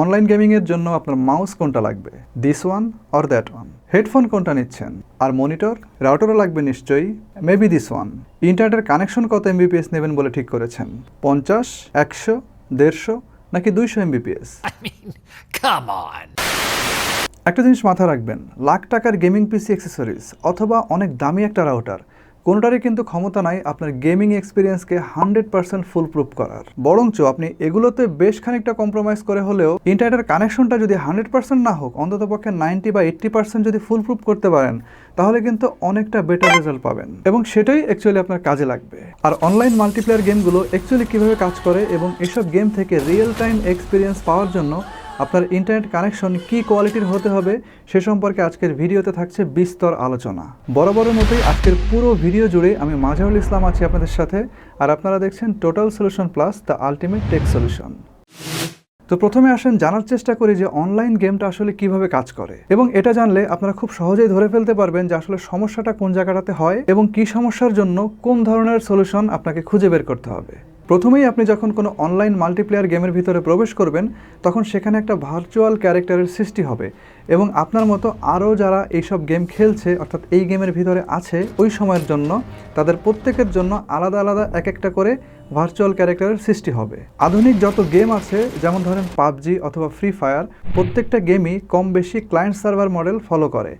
Online গেমিংয়ের জন্য আপনার মাউস কোনটা লাগবে, this one or that one. Headphone কোনটা নিচ্ছেন, আর মনিটর রাউটারও লাগবে নিশ্চয়ই, মেবি দিস ওয়ান। ইন্টারনেটের কানেকশন কত এমবিপিএস নেবেন বলে ঠিক করেছেন, 50, 100, 150 নাকি 200 এমবিপিএস? একটা জিনিস মাথায় রাখবেন, লাখ টাকার গেমিং পিসি অ্যাক্সেসরিজ অথবা অনেক দামি একটা রাউটার, কোনোটারই কিন্তু ক্ষমতা নাই আপনার গেমিং এক্সপিরিয়েন্সকে 100% ফুল প্রুফ করার। বরঞ্চ আপনি এগুলোতে বেশ খানিকটা কম্প্রোমাইজ করে হলেও ইন্টারনেটের কানেকশনটা যদি 100% না হোক, অন্ততপক্ষে 90 বা 80% যদি ফুল প্রুফ করতে পারেন, তাহলে কিন্তু অনেকটা বেটার রেজাল্ট পাবেন এবং সেটাই অ্যাকচুয়ালি আপনার কাজে লাগবে। আর অনলাইন মাল্টিপ্লেয়ার গেমগুলো অ্যাকচুয়ালি কীভাবে কাজ করে এবং এসব গেম থেকে রিয়েল টাইম এক্সপিরিয়েন্স পাওয়ার জন্য আপনার ইন্টারনেট কানেকশন কী কোয়ালিটির হতে হবে সে সম্পর্কে আজকের ভিডিওতে থাকছে বিস্তর আলোচনা। বরাবরের মতোই আজকের পুরো ভিডিও জুড়ে আমি মাজাহুল ইসলাম আছি আপনাদের সাথে, আর আপনারা দেখছেন total solution plus the ultimate tech solution. তো প্রথমে আসেন জানার চেষ্টা করি যে অনলাইন গেমটা আসলে কিভাবে কাজ করে, এবং এটা জানলে আপনারা খুব সহজেই ধরে ফেলতে পারবেন যে আসলে সমস্যাটা কোন জায়গাটাতে হয় এবং কী সমস্যার জন্য কোন ধরনের সলিউশন আপনাকে খুঁজে বের করতে হবে। প্রথমেই আপনি যখন কোনো অনলাইন মাল্টিপ্লেয়ার গেমের ভিতরে প্রবেশ করবেন, তখন সেখানে একটা ভার্চুয়াল ক্যারেক্টারের সৃষ্টি হবে এবং আপনার মতো আরও যারা এইসব গেম খেলছে অর্থাৎ এই গেমের ভিতরে আছে ওই সময়ের জন্য তাদের প্রত্যেকের জন্য আলাদা আলাদা এক একটা করে ভার্চুয়াল ক্যারেক্টারের সৃষ্টি হবে। আধুনিক যত গেম আছে, যেমন ধরেন পাবজি অথবা ফ্রি ফায়ার, প্রত্যেকটা গেমই কম বেশি ক্লায়েন্ট সার্ভার মডেল ফলো করে।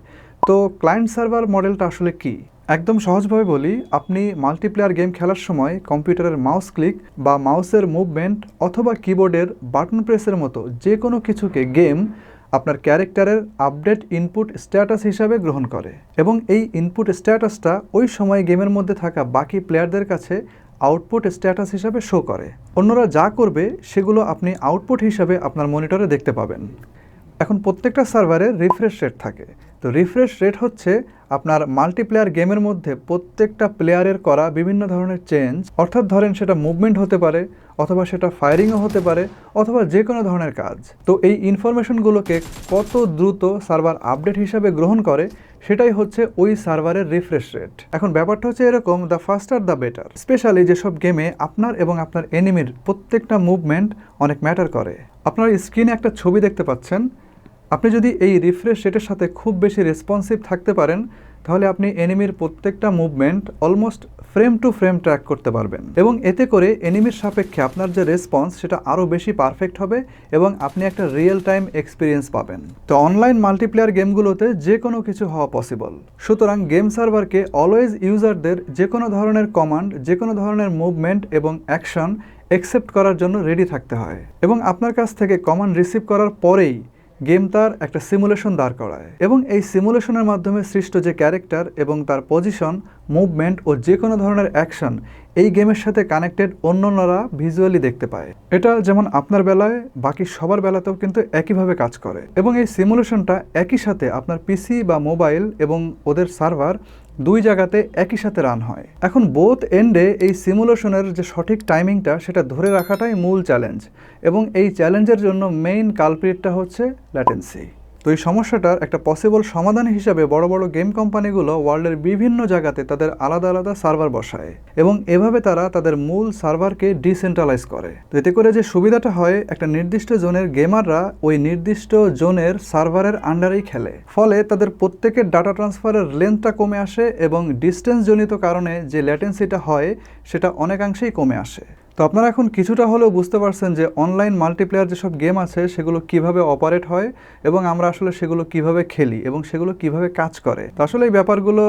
তো ক্লায়েন্ট সার্ভার মডেলটা আসলে কি? একদম সহজভাবে বলি, আপনি মাল্টিপ্লেয়ার গেম খেলার সময় কম্পিউটারের মাউস ক্লিক বা মাউসের মুভমেন্ট অথবা কিবোর্ডের বাটন প্রেসের মতো যে কোনো কিছুকে গেম আপনার ক্যারেক্টারের আপডেট ইনপুট স্ট্যাটাস হিসাবে গ্রহণ করে এবং এই ইনপুট স্ট্যাটাসটা ওই সময় গেমের মধ্যে থাকা বাকি প্লেয়ারদের কাছে আউটপুট স্ট্যাটাস হিসাবে শো করে। অন্যরা যা করবে সেগুলো আপনি আউটপুট হিসাবে আপনার মনিটরে দেখতে পাবেন। এখন প্রত্যেকটা সার্ভারে রিফ্রেশ রেট থাকে। তো রিফ্রেশ রেট হচ্ছে আপনার মাল্টিপ্লেয়ার গেমের মধ্যে প্রত্যেকটা প্লেয়ারের করা বিভিন্ন ধরনের চেঞ্জ, অর্থাৎ ধরেন সেটা মুভমেন্ট হতে পারে অথবা সেটা ফায়ারিংও হতে পারে অথবা যে কোনো ধরনের কাজ। তো এই ইনফরমেশনগুলোকে কত দ্রুত সার্ভার আপডেট হিসাবে গ্রহণ করে সেটাই হচ্ছে ওই সার্ভারের রিফ্রেশ রেট। এখন ব্যাপারটা হচ্ছে এরকম, দ্য ফাস্টার দ্য বেটার। স্পেশালি যেসব গেমে আপনার এবং আপনার এনিমির প্রত্যেকটা মুভমেন্ট অনেক ম্যাটার করে। আপনার স্ক্রিনে একটা ছবি দেখতে পাচ্ছেন, আপনি যদি এই রিফ্রেশ রেটের সাথে খুব বেশি রেসপন্সিভ থাকতে পারেন, তাহলে আপনি এনিমির প্রত্যেকটা movement almost frame two frame track করতে পারবেন এবং এতে করে এনিমির সাপেক্ষে আপনার যে রেসপন্স সেটা আরও বেশি পারফেক্ট হবে এবং আপনি একটা রিয়েল টাইম এক্সপিরিয়েন্স পাবেন। তো অনলাইন মাল্টিপ্লেয়ার গেমগুলোতে যে কোনো কিছু হওয়া পসিবল। সুতরাং গেম সার্ভারকে অলওয়েজ ইউজারদের যে কোনো ধরনের কমান্ড, যে কোনো ধরনের মুভমেন্ট এবং অ্যাকশন অ্যাকসেপ্ট করার জন্য রেডি থাকতে হয় এবং আপনার কাছ থেকে কমান্ড রিসিভ করার পরেই গেম তার একটা সিমুলেশন দাঁড় করায় এবং এই সিমুলেশনের মাধ্যমে সৃষ্ট যে ক্যারেক্টার এবং তার পজিশন, মুভমেন্ট ও যে কোনো ধরনের অ্যাকশন এই গেমের সাথে কানেক্টেড অন্যরা ভিজুয়ালি দেখতে পায়। এটা যেমন আপনার বেলায় বাকি সবার বেলাতেও কিন্তু একইভাবে কাজ করে এবং এই সিমুলেশনটা একই সাথে আপনার পিসি বা মোবাইল এবং ওদের সার্ভার দুই জায়গাতে একই সাথে রান হয়। এখন বোথ এন্ডে এই সিমুলেশনের যে সঠিক টাইমিংটা সেটা ধরে রাখাটাই মূল চ্যালেঞ্জ এবং এই চ্যালেঞ্জের জন্য মেইন কালপ্রিটটা হচ্ছে ল্যাটেন্সি। তো এই সমস্যাটার একটা পসিবল সমাধান হিসাবে বড় বড় গেম কোম্পানিগুলো ওয়ার্ল্ডের বিভিন্ন জায়গাতে তাদের আলাদা আলাদা সার্ভার বসায় এবং এভাবে তারা তাদের মূল সার্ভারকে ডিসেন্ট্রালাইজ করে। তো এতে করে যে সুবিধাটা হয়, একটা নির্দিষ্ট জোনের গেমাররা ওই নির্দিষ্ট জোনের সার্ভারের আন্ডারেই খেলে, ফলে তাদের প্রত্যেকের ডাটা ট্রান্সফারের লেন্থটা কমে আসে এবং ডিস্টেন্স জনিত কারণে যে ল্যাটেন্সিটা হয় সেটা অনেকাংশেই কমে আসে। তো আপনারা এখন কিছুটা হলেও বুঝতে পারছেন যে অনলাইন মাল্টিপ্লেয়ার যেসব গেম আছে সেগুলো কিভাবে অপারেট হয় এবং আমরা আসলে সেগুলো কিভাবে খেলি এবং সেগুলো কিভাবে কাজ করে। তো আসলে এই ব্যাপারগুলো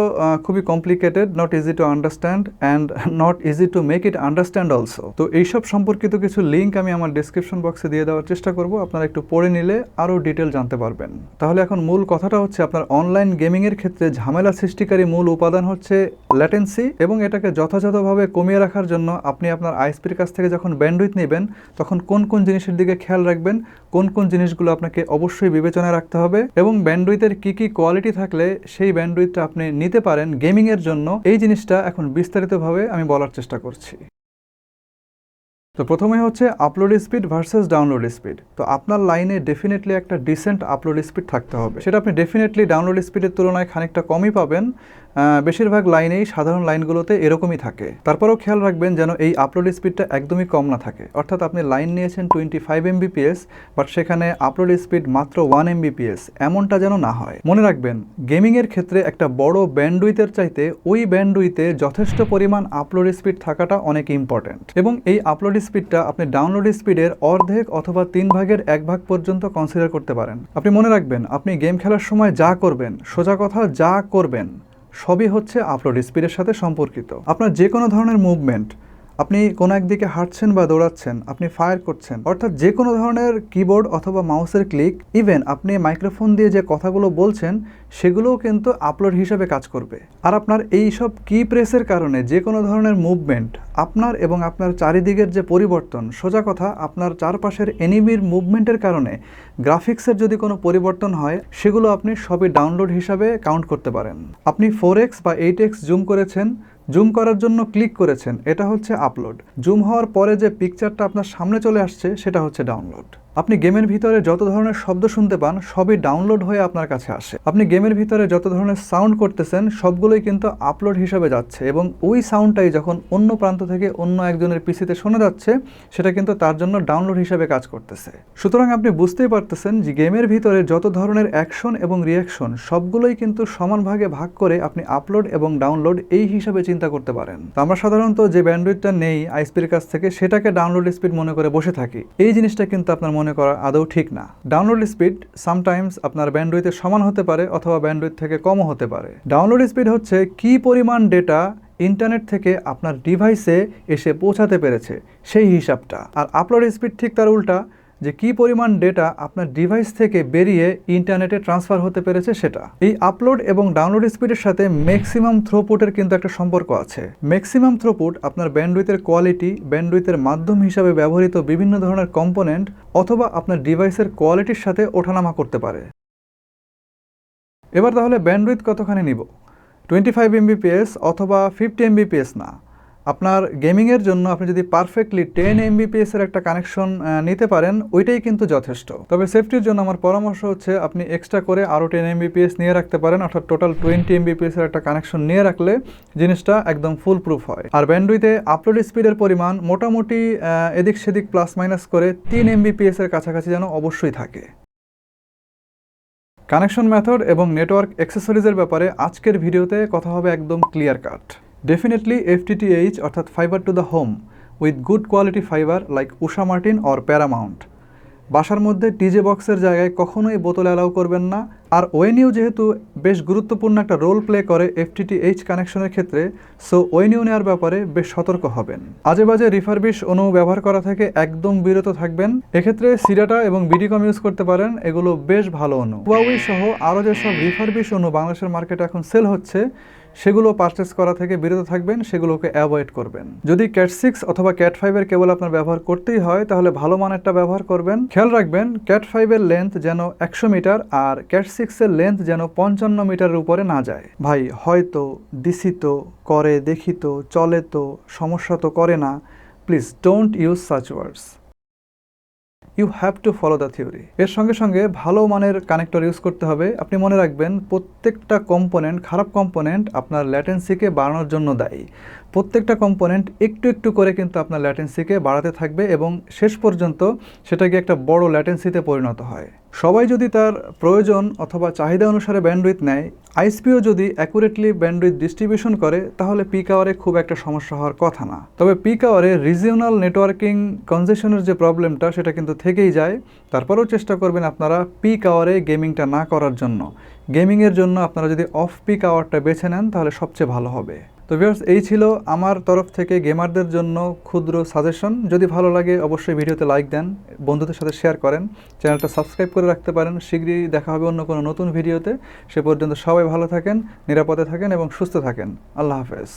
খুবই complicated, not easy to understand and not easy to make it understand also. তো এইসব সম্পর্কিত কিছু লিঙ্ক আমি আমার ডিসক্রিপশন বক্সে দিয়ে দেওয়ার চেষ্টা করব, আপনারা একটু পড়ে নিলে আরও ডিটেল জানতে পারবেন। তাহলে এখন মূল কথাটা হচ্ছে, আপনার অনলাইন গেমিংয়ের ক্ষেত্রে ঝামেলা সৃষ্টিকারী মূল উপাদান হচ্ছে ল্যাটেন্সি এবং এটাকে যথাযথভাবে কমিয়ে রাখার জন্য আপনি আপনার আইএসপির কাছ থেকে যখন ব্যান্ডউইথ নেবেন তখন কোন কোন জিনিসের দিকে খেয়াল রাখবেন, কোন কোন জিনিসগুলো আপনাকে অবশ্যই বিবেচনায় রাখতে হবে এবং ব্যান্ডউইথের কি কি কোয়ালিটি থাকলে সেই ব্যান্ডউইথটা আপনি নিতে পারেন গেমিংয়ের জন্য, এই জিনিসটা এখন বিস্তারিতভাবে আমি বলার চেষ্টা করছি। তো প্রথমে হচ্ছে upload speed versus download speed. তো আপনার লাইনে ডেফিনেটলি একটা ডিসেন্ট আপলোড স্পিড থাকতে হবে, সেটা আপনি ডেফিনেটলি ডাউনলোড স্পিডের তুলনায় খানিকটা কমই পাবেন, বেশিরভাগ লাইনেই সাধারণ লাইনগুলোতে এরকমই থাকে। তারপরেও খেয়াল রাখবেন যেন এই আপলোড স্পিডটা একদমই কম না থাকে, অর্থাৎ আপনি লাইন নিয়েছেন 25 Mbps বাট সেখানে আপলোড স্পিড মাত্র 1 Mbps, এমনটা যেন না হয়। মনে রাখবেন গেমিংয়ের ক্ষেত্রে একটা বড় ব্যান্ডউইথের চাইতে ওই ব্যান্ডউইথে যথেষ্ট পরিমাণ আপলোড স্পিড থাকাটা অনেক ইম্পর্টেন্ট, এবং এই আপলোড স্পিডটা আপনি ডাউনলোড স্পিডের অর্ধেক অথবা 3/1 পর্যন্ত কনসিডার করতে পারেন। আপনি মনে রাখবেন আপনি গেম খেলার সময় যা করবেন, সোজা কথা যা করবেন, সবই হচ্ছে আপলোড স্পিডের সাথে সম্পর্কিত। আপনার যে কোনো ধরনের মুভমেন্ট, আপনি কোনো একদিকে হাঁটছেন বা দৌড়াচ্ছেন, আপনি ফায়ার করছেন, অর্থাৎ যে কোনো ধরনের কিবোর্ড অথবা মাউসের ক্লিক, ইভেন আপনি মাইক্রোফোন দিয়ে যে কথাগুলো বলছেন সেগুলোও কিন্তু আপলোড হিসেবে কাজ করবে। আর আপনার এই সব কি প্রেসের কারণে যে কোনো ধরনের মুভমেন্ট, আপনার এবং আপনার চারিদিকের যে পরিবর্তন, সোজা কথা আপনার চারপাশের এনিমির মুভমেন্টের কারণে গ্রাফিক্সের যদি কোনো পরিবর্তন হয়, সেগুলো আপনি সবই ডাউনলোড হিসাবে কাউন্ট করতে পারেন। আপনি 4x বা 8x জুম করেছেন, জুম করার জন্য ক্লিক করেছেন, এটা হচ্ছে আপলোড। জুম হওয়ার পরে যে পিকচারটা আপনার সামনে চলে আসছে সেটা হচ্ছে ডাউনলোড। আপনি গেমের ভিতরে যত ধরনের শব্দ শুনতে পান সবই ডাউনলোড হয়ে আপনার কাছে আসে। আপনি গেমের ভিতরে যত ধরনের সাউন্ড করতেছেন সবগুলোই কিন্তু আপলোড হিসাবে যাচ্ছে, এবং ওই সাউন্ডটাই যখন অন্য প্রান্ত থেকে অন্য একজনের পিসিতে শোনা যাচ্ছে সেটা কিন্তু তার জন্য ডাউনলোড হিসাবে কাজ করতেছে। সুতরাং আপনি বুঝতেই পারতেছেন যে গেমের ভিতরে যত ধরনের অ্যাকশন এবং রিয়াকশন সবগুলোই কিন্তু সমান ভাগে ভাগ করে আপনি আপলোড এবং ডাউনলোড এই হিসাবে চিন্তা করতে পারেন। তো আমরা সাধারণত যে ব্যান্ডউইথটা নেই আইএসপির কাছ থেকে সেটাকে ডাউনলোড স্পিড মনে করে বসে থাকি। এই জিনিসটা কিন্তু আপনার মনে করা আদৌ ঠিক না। ডাউনলোড স্পিড সামটাইমস আপনার ব্যান্ডউইথের সমান হতে পারে অথবা ব্যান্ডউইথ থেকে কমও হতে পারে। ডাউনলোড স্পিড হচ্ছে কি পরিমাণ ডেটা ইন্টারনেট থেকে আপনার ডিভাইসে এসে পৌঁছাতে পেরেছে সেই হিসাবটা। আর আপলোড স্পিড ঠিক তার উল্টা, যে কি পরিমাণ ডেটা আপনার ডিভাইস থেকে বেরিয়ে ইন্টারনেটে ট্রান্সফার হতে পেরেছে সেটা। এই আপলোড এবং ডাউনলোড স্পিডের সাথে ম্যাক্সিমাম থ্রুপুটের কিন্তু একটা সম্পর্ক আছে। ম্যাক্সিমাম থ্রুপুট আপনার ব্যান্ডউইথের কোয়ালিটি, ব্যান্ডউইথের মাধ্যম হিসাবে ব্যবহৃত বিভিন্ন ধরনের কম্পোনেন্ট অথবা আপনার ডিভাইসের কোয়ালিটির সাথে ওঠানামা করতে পারে। এবার তাহলে ব্যান্ডউইথ কতখানি নিব? 25 Mbps অথবা 50 Mbps না। আপনার গেমিংয়ের জন্য আপনি যদি পারফেক্টলি 10 Mbps এর একটা কানেকশন নিতে পারেন ওইটাই কিন্তু যথেষ্ট। তবে সেফটির জন্য আমার পরামর্শ হচ্ছে আপনি এক্সট্রা করে আরও 10 Mbps নিয়ে রাখতে পারেন, অর্থাৎ টোটাল 20 Mbps এর একটা কানেকশন নিয়ে রাখলে জিনিসটা একদম ফুল প্রুফ হয়। আর ব্যান্ডউইথে আপলোড স্পিডের পরিমাণ মোটামুটি এদিক সেদিক প্লাস মাইনাস করে 3 Mbps এর কাছাকাছি যেন অবশ্যই থাকে। কানেকশন মেথড এবং নেটওয়ার্ক অ্যাক্সেসরিজের ব্যাপারে আজকের ভিডিওতে কথা হবে একদম ক্লিয়ার কাট। ডেফিনেটলি FTTH অর্থাৎ fibre to the home with good quality fibre like Usha Martin or Paramount. বাসার মধ্যে টিজে বক্সের জায়গায় কখনোই বোতল অ্যালাউ করবেন না। আর ওএনইউ যেহেতু বেশ গুরুত্বপূর্ণ একটা রোল প্লে করে FTTH কানেকশনের ক্ষেত্রে, সো ওএনইউ নেওয়ার ব্যাপারে বেশ সতর্ক হবেন। আজে বাজে রিফারবিশ অনু ব্যবহার করা থেকে একদম বিরত থাকবেন। এক্ষেত্রে সিডাটা এবং বিডিকম ইউজ করতে পারেন, এগুলো বেশ ভালো অনু। হুয়াওয়ে সহ আরও যেসব রিফারবিশ অনু বাংলাদেশের মার্কেটে এখন সেল হচ্ছে সেগুলো পারচেস করা থেকে বিরত থাকবেন, সেগুলোকে অ্যাভয়েড করবেন। যদি ক্যাট 6 অথবা ক্যাট 5 এর কেবল আপনার ব্যবহার করতেই হয় তাহলে ভালো মানেরটা ব্যবহার করবেন। খেয়াল রাখবেন ক্যাট 5 এর লেন্থ যেন 100 মিটার আর ক্যাট 6 এর লেন্থ যেন 55 মিটারের উপরে না যায়। ভাই হয়তো, দিছি তো, করে, দেখি তো, চলে তো, সমস্যা তো করে না, please don't use such words. You have to follow the theory. এর সঙ্গে সঙ্গে ভালো মানের কানেক্টর ইউজ করতে হবে। আপনি মনে রাখবেন প্রত্যেকটা কম্পোনেন্ট, খারাপ কম্পোনেন্ট আপনার ল্যাটেন্সিকে বাড়ানোর জন্য দায়ী। প্রত্যেকটা কম্পোনেন্ট একটু একটু করে কিন্তু আপনার ল্যাটেন্সিকে বাড়াতে থাকবে এবং শেষ পর্যন্ত সেটাকে একটা বড় ল্যাটেন্সিতে পরিণত হয়। সবাই যদি তার প্রয়োজন অথবা চাহিদা অনুসারে ব্যান্ডউইথ নেয়, আইএসপিও যদি অ্যাকুরেটলি ব্যান্ডউইথ ডিস্ট্রিবিউশন করে তাহলে পিক আওয়ারে খুব একটা সমস্যা হওয়ার কথা না। তবে পিক আওয়ারে রিজিওনাল নেটওয়ার্কিং কনজেশনের যে প্রবলেমটা সেটা কিন্তু থেকেই যায়। তারপরেও চেষ্টা করবেন আপনারা পিক আওয়ারে গেমিংটা না করার জন্য। গেমিংয়ের জন্য আপনারা যদি অফ পিক আওয়ারটা বেছে নেন তাহলে সবচেয়ে ভালো হবে। তো ভিউয়ার্স, এই ছিল আমার তরফ থেকে গেমারদের জন্য ক্ষুদ্র সাজেশন। যদি ভালো লাগে অবশ্যই ভিডিওতে লাইক দেন, বন্ধুদের সাথে শেয়ার করেন, চ্যানেলটা সাবস্ক্রাইব করে রাখতে পারেন। শীঘ্রই দেখা হবে অন্য কোনো নতুন ভিডিওতে। সে পর্যন্ত সবাই ভালো থাকেন, নিরাপদে থাকেন এবং সুস্থ থাকেন। আল্লাহ হাফেজ।